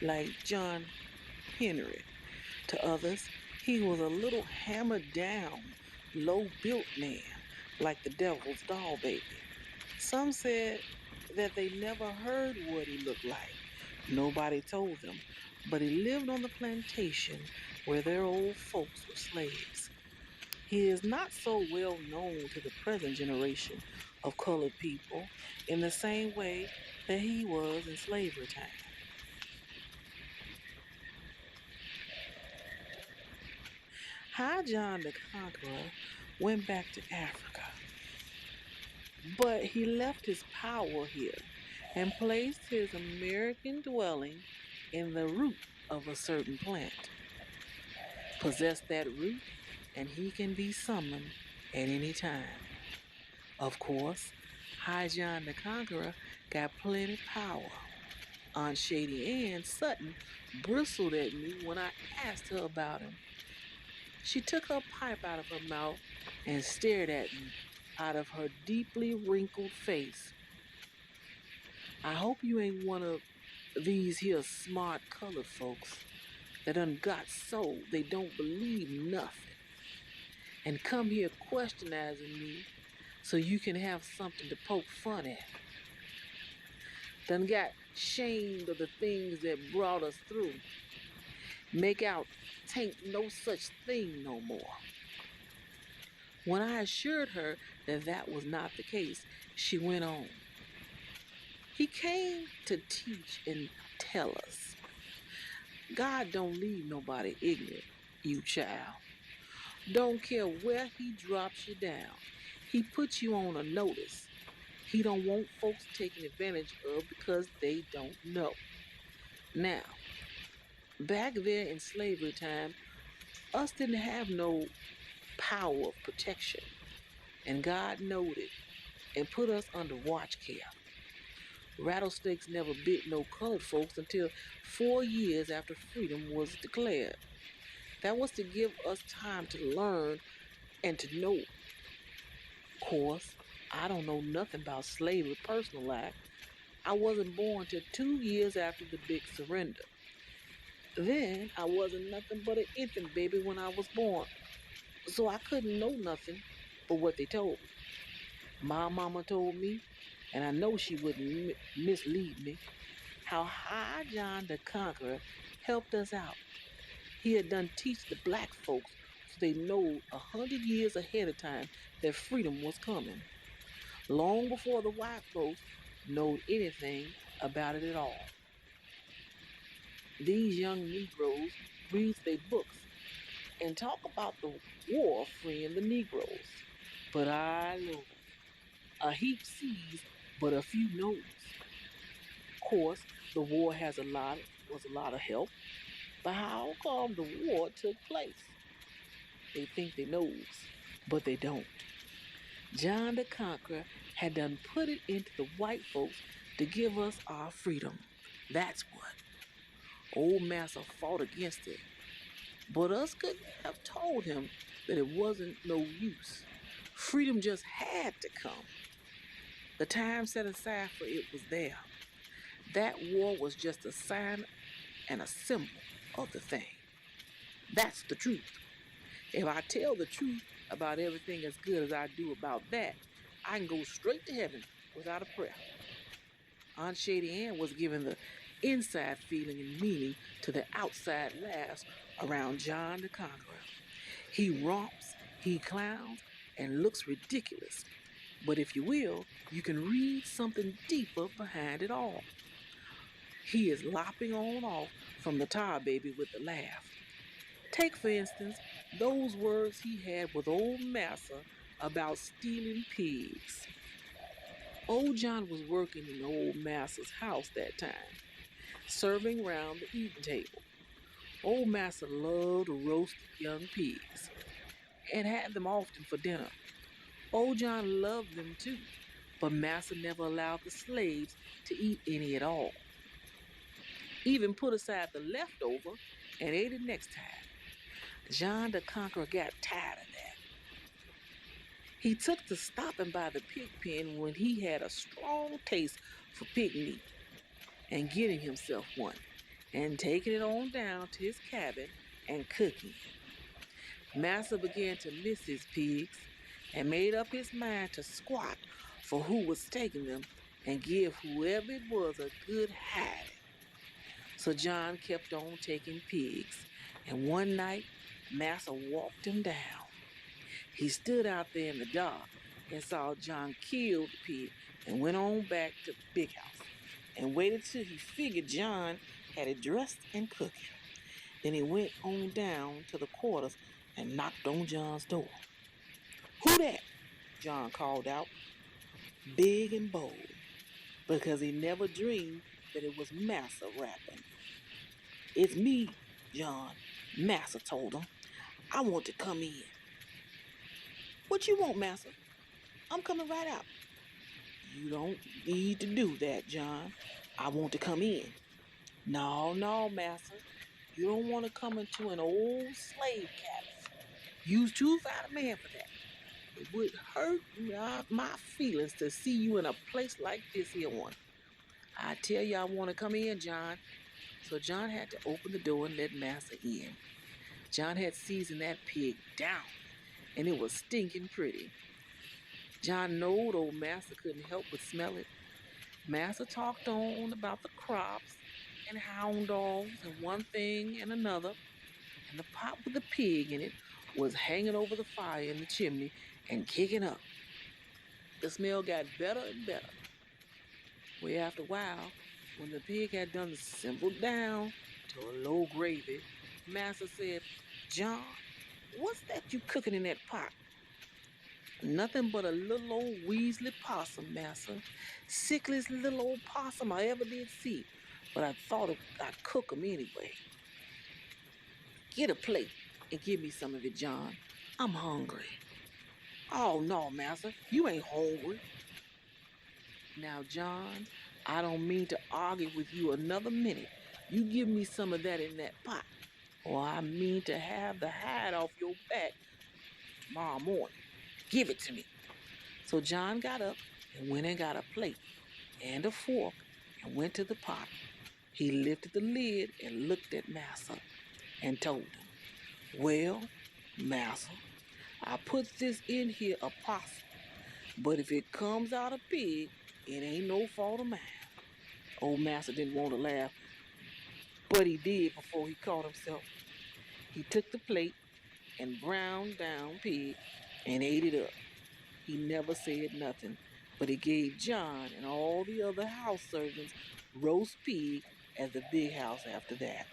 like John Henry. To others, he was a little hammered down, low built man, like the devil's doll baby. Some said that they never heard what he looked like. Nobody told them, but he lived on the plantation where their old folks were slaves. He is not so well known to the present generation of colored people in the same way that he was in slavery time. How John the Conqueror went back to Africa, but he left his power here and placed his American dwelling in the root of a certain plant. Possess that root, and he can be summoned at any time. Of course, High John the Conqueror got plenty power. Aunt Shady Ann Sutton bristled at me when I asked her about him. She took her pipe out of her mouth and stared at me out of her deeply wrinkled face. I hope you ain't one of these here smart colored folks that done got so they don't believe nothing and come here questionizing me so you can have something to poke fun at. Done got shamed of the things that brought us through. Make out tain't no such thing no more. When I assured her that that was not the case, she went on. He came to teach and tell us. God don't leave nobody ignorant, you child. Don't care where he drops you down. He puts you on a notice. He don't want folks taken advantage of because they don't know. Now, back there in slavery time, us didn't have no power of protection. And God knowed it and put us under watch care. Rattlesnakes never bit no colored folks until 4 years after freedom was declared. That was to give us time to learn and to know. Of course, I don't know nothing about slavery personal life. I wasn't born till 2 years after the big surrender. Then I wasn't nothing but an infant baby when I was born, so I couldn't know nothing but what they told me. My mama told me, and I know she wouldn't mislead me, how High John the Conqueror helped us out. He had done teach the black folks so they know 100 years ahead of time that freedom was coming, long before the white folks knowed anything about it at all. These young Negroes read their books and talk about the war freeing the Negroes. But I know a heap sees, but a few knows. Of course, the war was a lot of help. But how come the war took place? They think they knows, but they don't. John the Conqueror had done put it into the white folks to give us our freedom. That's what. Old Massa fought against it, but us couldn't have told him that it wasn't no use. Freedom just had to come. The time set aside for it was there. That war was just a sign and a symbol of the thing. That's the truth. If I tell the truth about everything as good as I do about that, I can go straight to heaven without a prayer. Aunt Shady Ann was given the inside feeling and meaning to the outside laughs around John the Conqueror. He romps, he clowns, and looks ridiculous. But if you will, you can read something deeper behind it all. He is lopping on off from the tar baby with the laugh. Take, for instance, those words he had with old Massa about stealing pigs. Old John was working in old Massa's house that time, serving round the eating table. Old Massa loved roasted young pigs and had them often for dinner. Old John loved them too, but Massa never allowed the slaves to eat any at all. Even put aside the leftover and ate it next time. John the Conqueror got tired of that. He took to stopping by the pig pen when he had a strong taste for pig meat and getting himself one. and taking it on down to his cabin and cooking it. Master began to miss his pigs and made up his mind to squat for who was taking them and give whoever it was a good hiding. So John kept on taking pigs, and one night Master walked him down. He stood out there in the dark and saw John kill the pig and went on back to the big house and waited till he figured John had it dressed and cooking. Then he went on down to the quarters and knocked on John's door. "Who that?" John called out, big and bold, because he never dreamed that it was Massa rapping. "It's me, John," Massa told him. "I want to come in." "What you want, Massa? I'm coming right out." "You don't need to do that, John. I want to come in." "No, no, Massa. You don't want to come into an old slave cabin. You's too fine a man for that. It would hurt my feelings to see you in a place like this here one. I tell you I want to come in, John." So John had to open the door and let Massa in. John had seasoned that pig down, and it was stinking pretty. John knowed old Massa couldn't help but smell it. Massa talked on about the crops and hound dogs and one thing and another, and the pot with the pig in it was hanging over the fire in the chimney and kicking up. The smell got better and better. Way after a while, when the pig had done simmered down to a low gravy, Massa said, "John, what's that you cooking in that pot?" "Nothing but a little old Weasley possum, Massa. Sickliest little old possum I ever did see. But I thought I'd cook 'em anyway." "Get a plate and give me some of it, John. I'm hungry." "Oh, no, Massa. You ain't hungry." "Now, John, I don't mean to argue with you another minute. You give me some of that in that pot, or I mean to have the hide off your back tomorrow morning. Give it to me." So John got up and went and got a plate and a fork and went to the pot. He lifted the lid and looked at Massa and told him, "Well, Massa, I put this in here a possum, but if it comes out a pig, it ain't no fault of mine." Old Massa didn't want to laugh, but he did before he caught himself. He took the plate and browned down pig and ate it up. He never said nothing, but he gave John and all the other house servants roast pig at the big house after that.